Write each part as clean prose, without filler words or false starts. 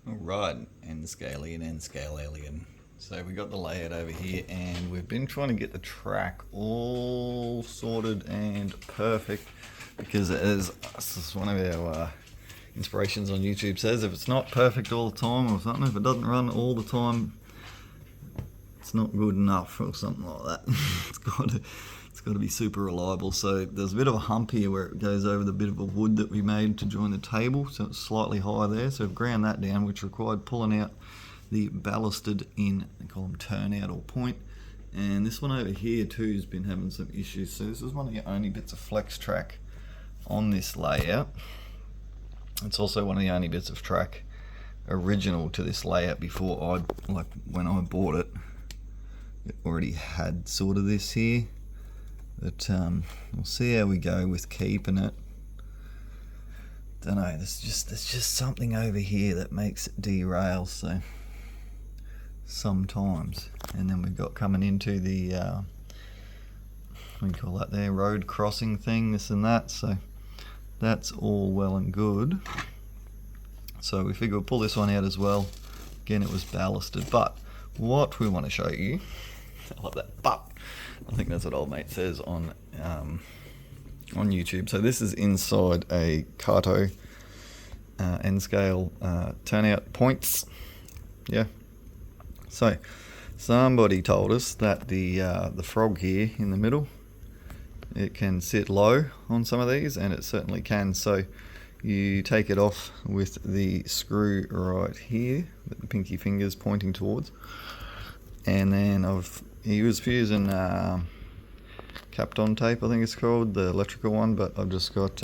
Alright, Nscalien. So we got the layout over here and we've been trying to get the track all sorted and perfect because as one of our inspirations on YouTube says, if it's not perfect all the time or something, if it doesn't run all the time, it's not good enough or something like that. it's got to be super reliable. So there's a bit of a hump here where it goes over the bit of a wood that we made to join the table, so it's slightly higher there. So I've ground that down, which required pulling out the ballasted in, they call them turnout or point. And this one over here too has been having some issues. So this is one of the only bits of flex track on this layout. It's also one of the only bits of track original to this layout before when I bought it. It already had sort of this here, but we'll see how we go with keeping it. Don't know, there's just something over here that makes it derail, so sometimes. And then we've got coming into the what do you call that there, road crossing thing, this and that, so that's all well and good. So we figure we'll pull this one out as well. Again, it was ballasted, but what we want to show you, I love that, but I think that's what old mate says on YouTube. So this is inside a Kato N-scale turnout points. Yeah. So somebody told us that the frog here in the middle, it can sit low on some of these, and it certainly can. So you take it off with the screw right here that the pinky finger's pointing towards, and then he was using Kapton tape, I think it's called, the electrical one, but I've just got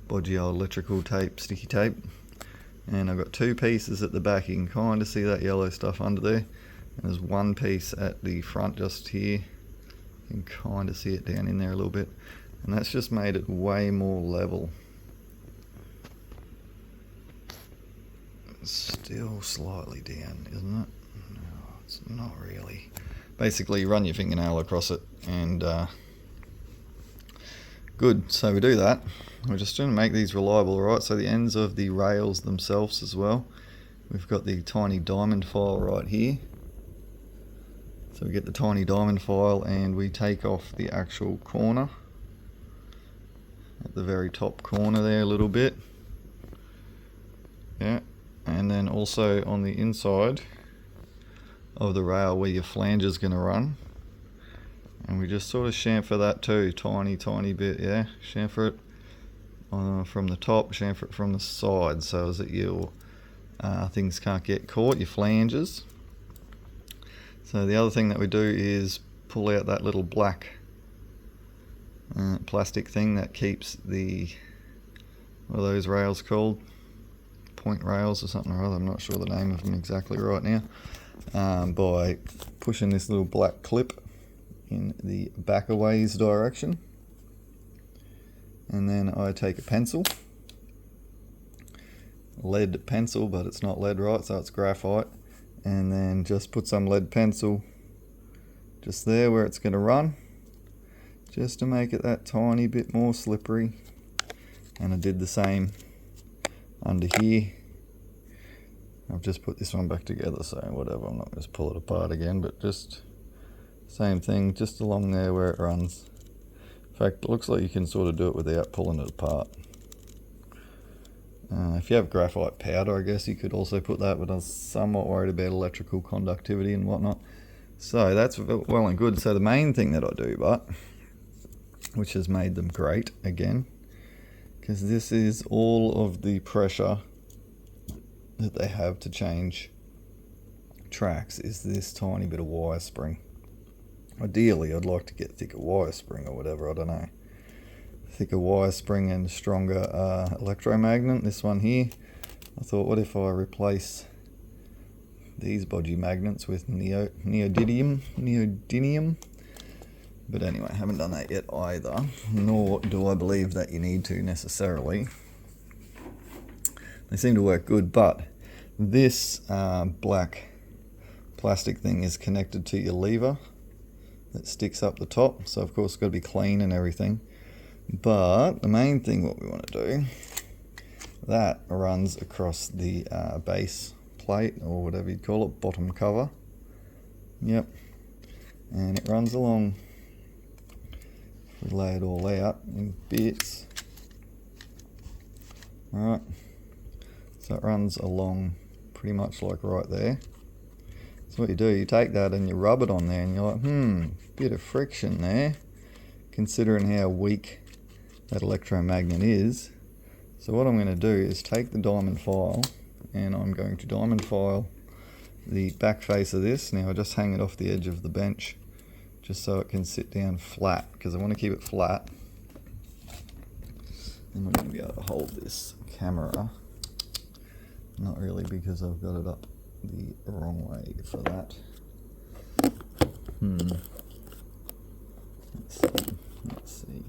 bodgy old electrical tape, sticky tape, and I've got two pieces at the back. You can kind of see that yellow stuff under there, and there's one piece at the front just here. You can kind of see it down in there a little bit, and that's just made it way more level. It's still slightly down, isn't it? No, it's not really. Basically, you run your fingernail across it, and good. So we do that. We're just trying to make these reliable, right? So the ends of the rails themselves as well. We've got the tiny diamond file right here. So we get the tiny diamond file and we take off the actual corner at the very top corner there a little bit. Yeah, and then also on the inside of the rail where your flange is going to run, and we just sort of chamfer that too, tiny bit. Yeah, chamfer it from the top, chamfer it from the side, so as that your things can't get caught, your flanges. So the other thing that we do is pull out that little black plastic thing that keeps the, what are those rails called, point rails or something or other, I'm not sure the name of them exactly right now, by pushing this little black clip in the backaways direction. And then I take a pencil, lead pencil, but it's not lead, right, so it's graphite, and then just put some lead pencil just there where it's going to run, just to make it that tiny bit more slippery. And I did the same under here. I've just put this one back together, so whatever, I'm not going to pull it apart again, but just same thing, just along there where it runs. In fact, it looks like you can sort of do it without pulling it apart. If you have graphite powder, I guess you could also put that, but I was somewhat worried about electrical conductivity and whatnot. So that's well and good. So the main thing that I do, but which has made them great again, because this is all of the pressure that they have to change tracks, is this tiny bit of wire spring. Ideally, I'd like to get thicker wire spring or whatever, I don't know. Thicker wire spring and stronger electromagnet. This one here, I thought, what if I replace these bodgy magnets with neodymium? But anyway, I haven't done that yet either, nor do I believe that you need to necessarily. They seem to work good, but this black plastic thing is connected to your lever that sticks up the top, so of course it's got to be clean and everything. But the main thing what we want to do, that runs across the base plate, or whatever you call it, bottom cover. Yep, and it runs along. If we lay it all out in bits. Alright, so it runs along pretty much like right there. So what you do, you take that and you rub it on there, and you're like, bit of friction there, considering how weak that electromagnet is. So what I'm going to do is take the diamond file, and I'm going to diamond file the back face of this. Now I just hang it off the edge of the bench just so it can sit down flat, because I want to keep it flat. And we're going to be able to hold this camera. Not really, because I've got it up the wrong way for that. Let's see.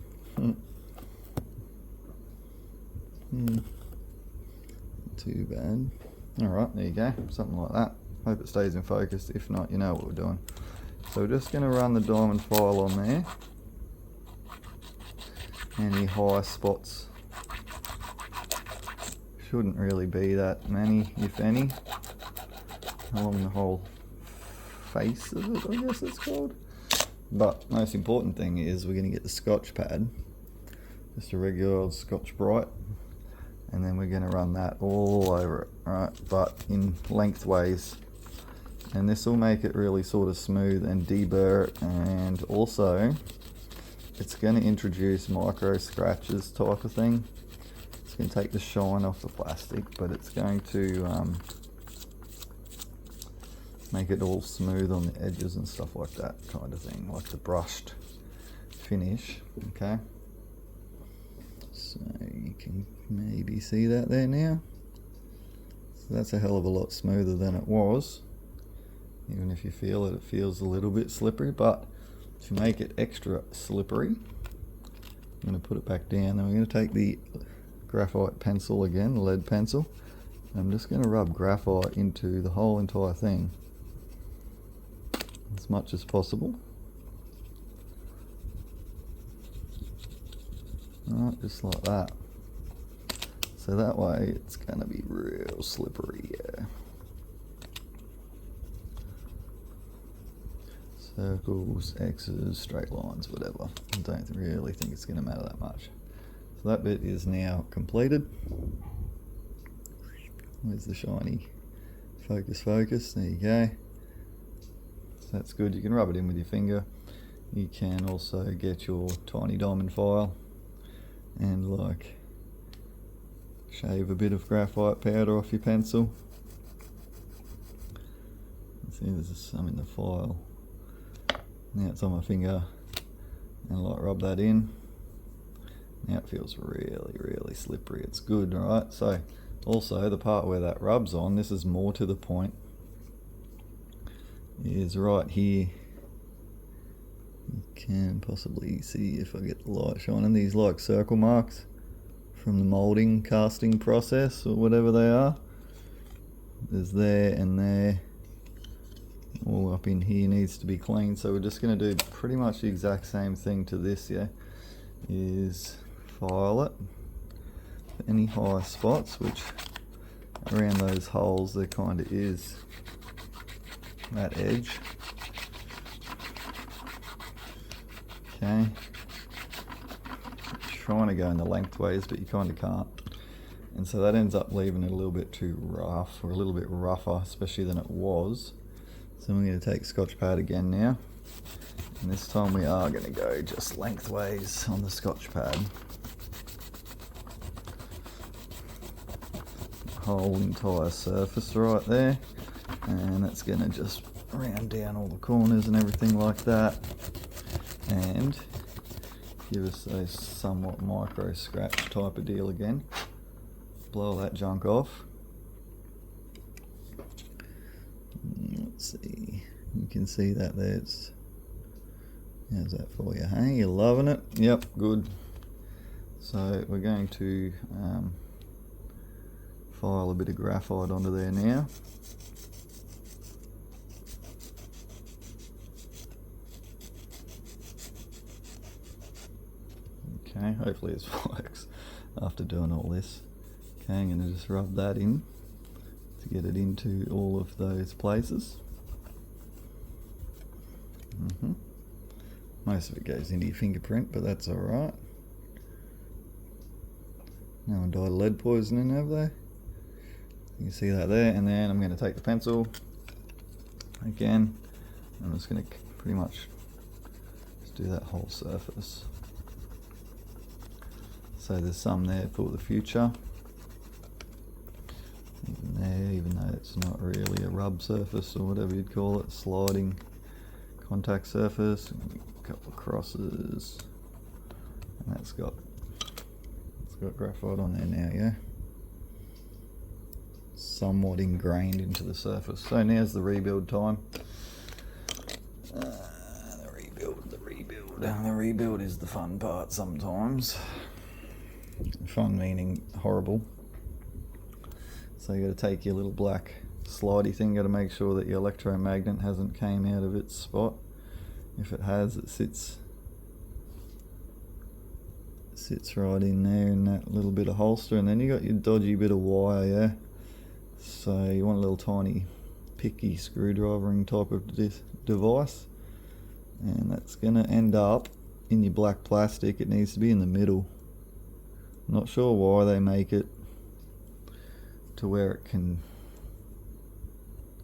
Not too bad. Alright, there you go, something like that. Hope it stays in focus. If not, you know what we're doing. So we're just going to run the diamond file on there. Any high spots shouldn't really be that many, if any, along the whole face of it, I guess it's called. But most important thing is we're going to get the Scotch pad, just a regular old Scotch Brite, and then we're going to run that all over it, right? But in lengthways, and this will make it really sort of smooth and deburr it, and also it's going to introduce micro scratches type of thing. It's going to take the shine off the plastic, but it's going to make it all smooth on the edges and stuff like that kind of thing, like the brushed finish. Okay, so you can maybe see that there now. So that's a hell of a lot smoother than it was. Even if you feel it, it feels a little bit slippery, but to make it extra slippery, I'm going to put it back down. Then we're going to take the graphite pencil again, the lead pencil. I'm just going to rub graphite into the whole entire thing as much as possible. Alright, just like that. So that way it's going to be real slippery. Yeah. Circles, X's, straight lines, whatever. I don't really think it's going to matter that much. So that bit is now completed. Where's the shiny? Focus, focus. There you go. So that's good. You can rub it in with your finger. You can also get your tiny diamond file and like shave a bit of graphite powder off your pencil. See, there's some in the file. Now it's on my finger, and like rub that in. Now it feels really, really slippery. It's good, right? So also the part where that rubs on, this is more to the point, is right here. You can possibly see if I get the light shining. These like circle marks from the molding casting process or whatever they are. There's there and there. All up in here needs to be clean, so we're just going to do pretty much the exact same thing to this. Yeah, is file it for any high spots, which around those holes there kind of is that edge. Okay, trying to go in the lengthways, but you kind of can't, and so that ends up leaving it a little bit too rough, or a little bit rougher especially than it was. So I'm going to take Scotch pad again now, and this time we are going to go just lengthways on the Scotch pad. Whole entire surface right there, and that's going to just round down all the corners and everything like that, and give us a somewhat micro scratch type of deal again. Blow all that junk off. Let's see, you can see that there. How's that for you? Hey, you're loving it? Yep, good. So we're going to file a bit of graphite onto there now. Okay, hopefully this works after doing all this. Okay, I'm going to just rub that in to get it into all of those places. Most of it goes into your fingerprint, but that's alright. No one died of lead poisoning, have they? You can see that there, and then I'm going to take the pencil again. I'm just going to pretty much just do that whole surface. So there's some there for the future. Even there, even though it's not really a rub surface or whatever you'd call it, sliding contact surface. A couple of crosses, and it's got graphite on there now, yeah. Somewhat ingrained into the surface. So now's the rebuild time. The rebuild is the fun part sometimes. Fun meaning horrible. So you got to take your little black slidey thing, got to make sure that your electromagnet hasn't came out of its spot. If it has, it sits right in there in that little bit of holster, and then you got your dodgy bit of wire, yeah. So you want a little tiny picky screwdrivering type of device, and that's gonna end up in your black plastic. It needs to be in the middle. Not sure why they make it to where it can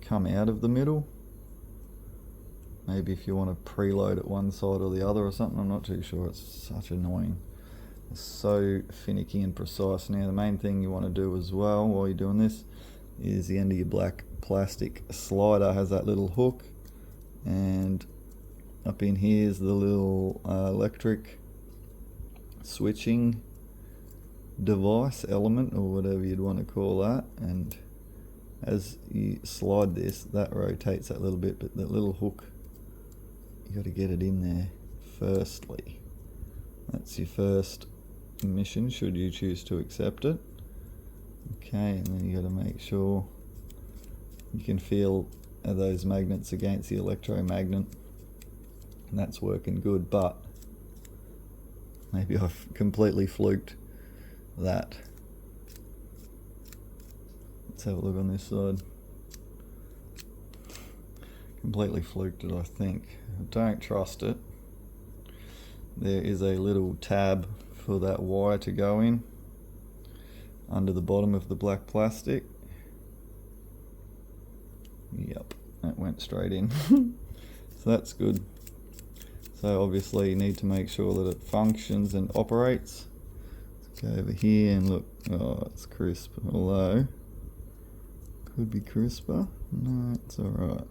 come out of the middle. Maybe if you want to preload it one side or the other or something, I'm not too sure. It's such annoying. It's so finicky and precise. Now the main thing you want to do as well while you're doing this is the end of your black plastic slider has that little hook, and up in here is the little electric switching device element, or whatever you'd want to call that, and as you slide this, that rotates that little bit, but that little hook, you got to get it in there firstly. That's your first mission, should you choose to accept it. Okay, and then you got to make sure you can feel those magnets against the electromagnet, and that's working good, but maybe I've completely fluked that. Let's have a look on this side. Completely fluked it, I think. I don't trust it. There is a little tab for that wire to go in under the bottom of the black plastic. Yep, that went straight in. So that's good. So obviously you need to make sure that it functions and operates. Let's go over here and look. Oh, it's crisp, although could be crisper. No, it's alright.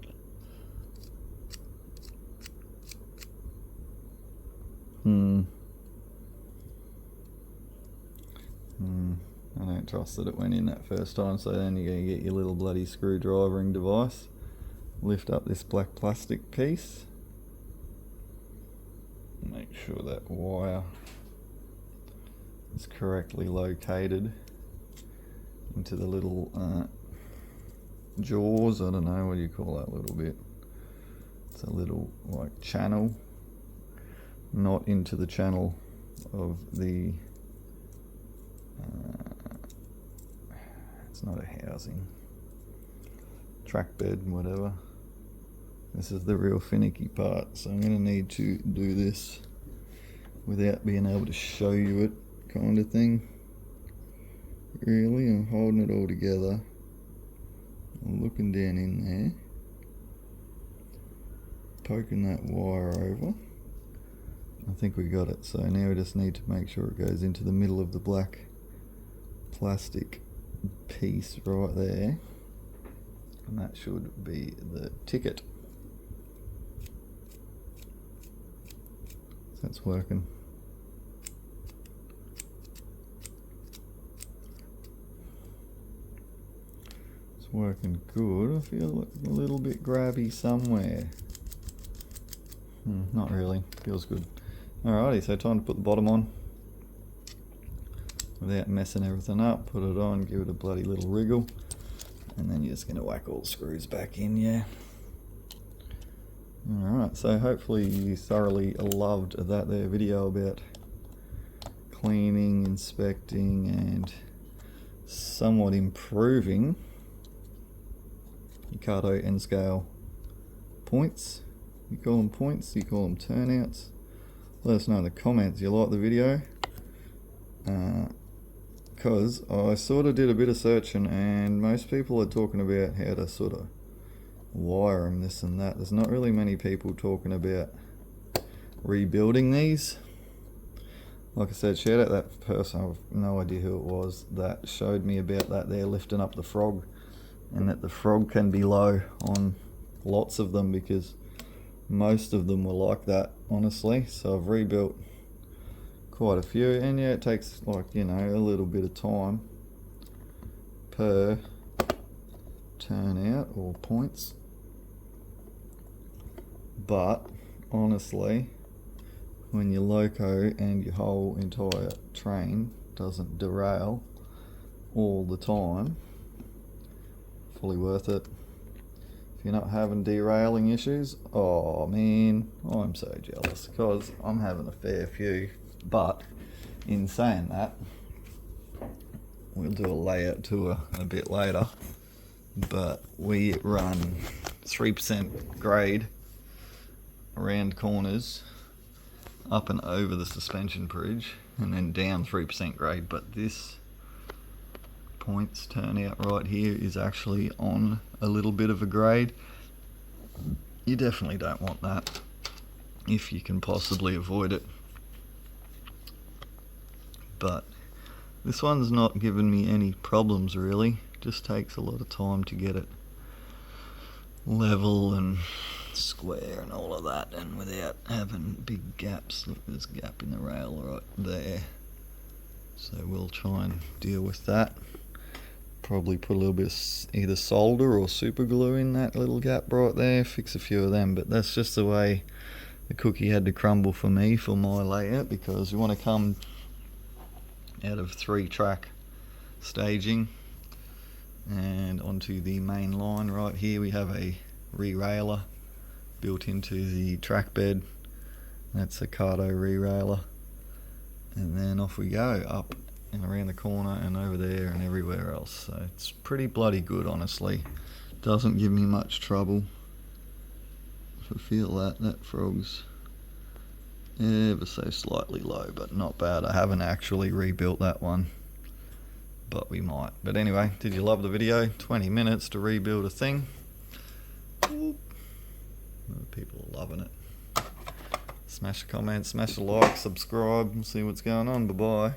I don't trust that it went in that first time, so then you're going to get your little bloody screwdrivering device, lift up this black plastic piece, make sure that wire is correctly located into the little jaws. I don't know, what do you call that little bit? It's a little like channel, not into the channel of the it's not a housing, track bed, whatever. This is the real finicky part, so I'm going to need to do this without being able to show you it, kind of thing. Really, I'm holding it all together, I'm looking down in there, poking that wire over. I think we got it, so now we just need to make sure it goes into the middle of the black plastic piece right there, and that should be the ticket. So that's working. It's working good. I feel a little bit grabby somewhere. Not really, feels good. Alrighty, so time to put the bottom on without messing everything up. Put it on, give it a bloody little wriggle, and then you're just going to whack all the screws back in, yeah. Alright, so hopefully you thoroughly loved that there video about cleaning, inspecting, and somewhat improving your Kato Nscalien points. You call them points, you call them turnouts. Let us know in the comments you like the video, because I sort of did a bit of searching and most people are talking about how to sort of wire them, this and that. There's not really many people talking about rebuilding these. Like I said, shout out that person, I've no idea who it was, that showed me about that there, lifting up the frog, and that the frog can be low on lots of them, because most of them were like that, honestly. So I've rebuilt quite a few, and yeah, it takes, like, you know, a little bit of time per turnout or points, but honestly, when your loco and your whole entire train doesn't derail all the time, fully worth it. If you're not having derailing issues, oh man, I'm so jealous, because I'm having a fair few. But in saying that, we'll do a layout tour a bit later, but we run 3% grade around corners, up and over the suspension bridge, and then down 3% grade. But this points turnout right here is actually on a little bit of a grade. You definitely don't want that if you can possibly avoid it. But this one's not giving me any problems really. Just takes a lot of time to get it level and square and all of that, and without having big gaps. Look, there's a gap in the rail right there, so we'll try and deal with that. Probably put a little bit of either solder or super glue in that little gap right there, fix a few of them. But that's just the way the cookie had to crumble for me for my layout, because we want to come out of 3-track staging and onto the main line. Right here we have a re-railer built into the track bed. That's a Kato re-railer, and then off we go, up and around the corner and over there and everywhere else. So it's pretty bloody good, honestly. Doesn't give me much trouble. If I feel that frog's ever so slightly low, but not bad. I haven't actually rebuilt that one, but we might. But anyway, did you love the video? 20 minutes to rebuild a thing. People are loving it. Smash a comment, smash a like, subscribe, and see what's going on. Bye bye.